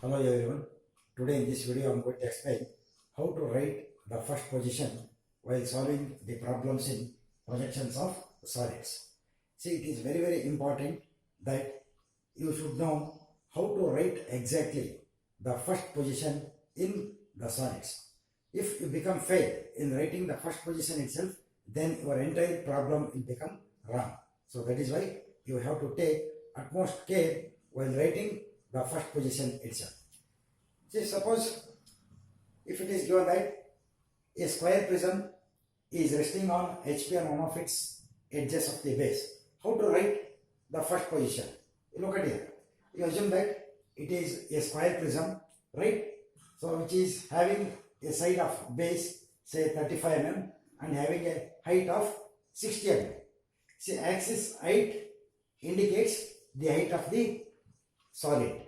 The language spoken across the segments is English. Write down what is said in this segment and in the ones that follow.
Hello everyone. Today in this video I am going to explain how to write the first position while solving the problems in projections of solids. See, it is very important that you should know how to write exactly the first position in the solids. If you become fail in writing the first position itself, then your entire problem will become wrong. So that is why you have to take utmost care while writing the first position itself. See, suppose if it is given that a square prism is resting on HP on one of its edges of the base, how to write the first position? Look at here. You assume that it is a square prism, right? So which is having a side of base say 35 mm and having a height of 60 mm. See, axis height indicates the height of the solid,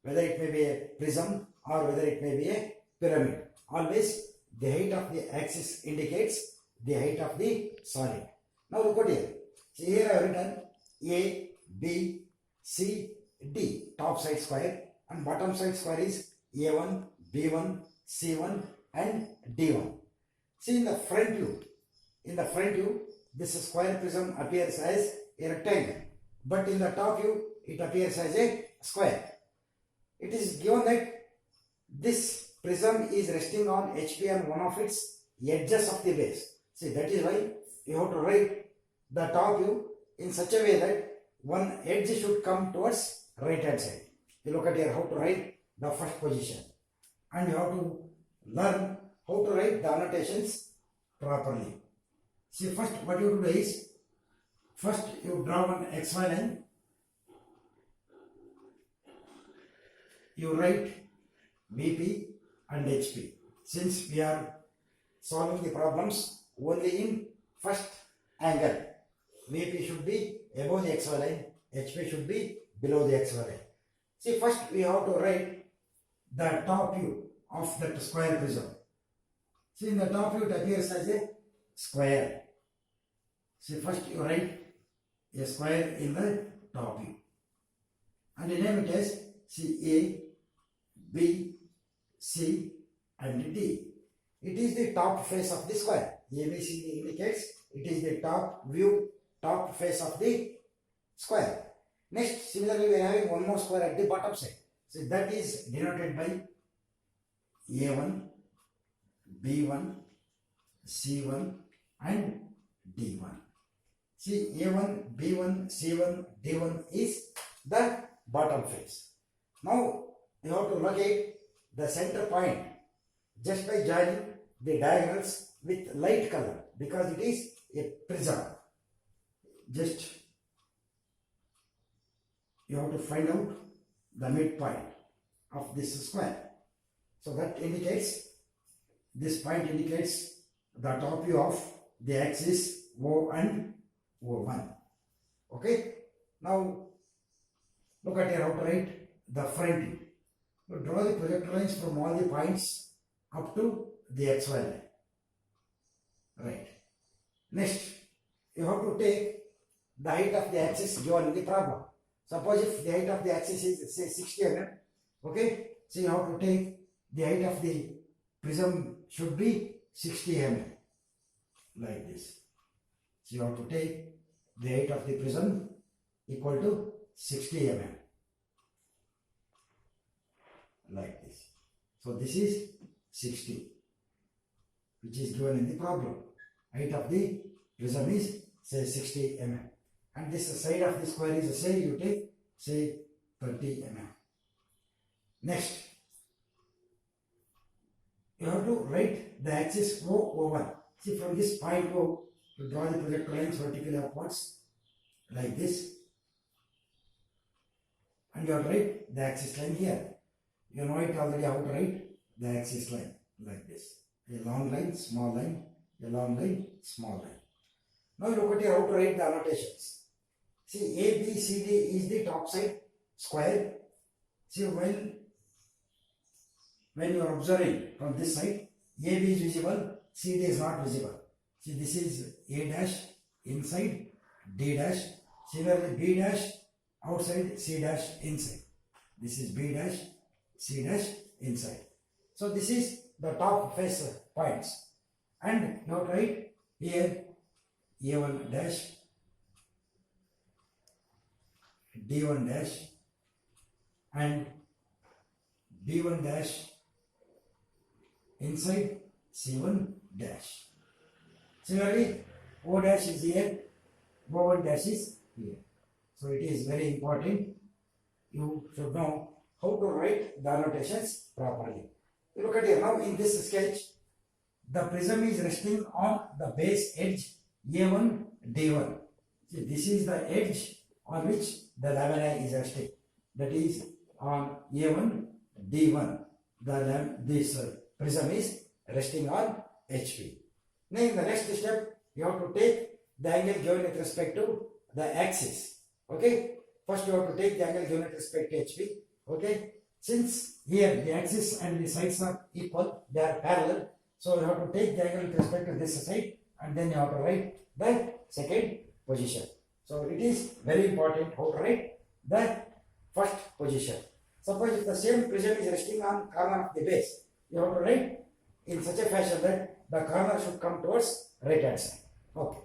whether it may be a prism or whether it may be a pyramid. Always the height of the axis indicates the height of the solid. Now look at here. See, here I have written A, B, C, D, top side square, and bottom side square is A1, B1, C1 and D1. See, in the front view, this square prism appears as a rectangle, but in the top view it appears as a square. It is given that this prism is resting on HP on one of its edges of the base. See, that is why you have to write the top view in such a way that one edge should come towards right hand side. You look at here how to write the first position, and you have to learn how to write the annotations properly. See, first what you do is, first you draw one XY line. You write BP and HP. Since we are solving the problems only in first angle, BP should be above the XY line, HP should be below the XY line. See, first we have to write the top view of that square prism. See, in the top view it appears as a square. See, first you write a square in the top view, and you name it as A, B, C and D. It is the top face of the square. ABCD indicates it is the top view, top face of the square. Next, similarly we are having one more square at the bottom side. So that is denoted by A1, B1, C1 and D1. See, A1, B1, C1, D1 is the bottom face. Now you have to locate the center point just by joining the diagonals with light color, because it is a prism. Just you have to find out the midpoint of this square. So that indicates, this point indicates the top view of the axis O and O1. Okay. Now look at here how to write the front view. So draw the projector lines from all the points up to the XY line. Right. Next, you have to take the height of the axis given in the problem. Suppose if the height of the axis is say 60 mm, okay, so you have to take the height of the prism should be 60 mm, like this. So you have to take the height of the prism equal to 60 mm, like this. So this is 60, which is given in the problem. Height of the prism is say 60 mm, and this side of the square is say you take say 30 mm. Next, you have to write the axis O1. See, from this point O, you draw the projector lines vertically upwards like this, and you have to write the axis line here. You know it already how to write the axis line like this. A long line, small line, a long line, small line. Now you look at here how to write the annotations. See, A, B, C, D is the top side square. See, when you are observing from this side, AB is visible, CD is not visible. See, this is A dash inside, D dash. Similarly, B dash outside, C dash inside. This is B dash, C dash inside. So this is the top face points. And now write here A1 dash, D1 dash and B1 dash inside C1 dash. Similarly, O dash is here, O1 dash is here. So it is very important. You should know how to write the annotations properly. You look at here now in this sketch, the prism is resting on the base edge A1 D1. See, this is the edge on which the lamina is resting. That is on A1 D1. This prism is resting on HP. Now in the next step, you have to take the angle given with respect to the axis. Okay. First you have to take the angle given with respect to HP. Okay. Since here the axis and the sides are equal, they are parallel. So you have to take the angle with respect to this side and then you have to write the second position. So it is very important how to write the first position. Suppose if the same prism is resting on corner of the base, you have to write in such a fashion that the corner should come towards right hand side. Okay.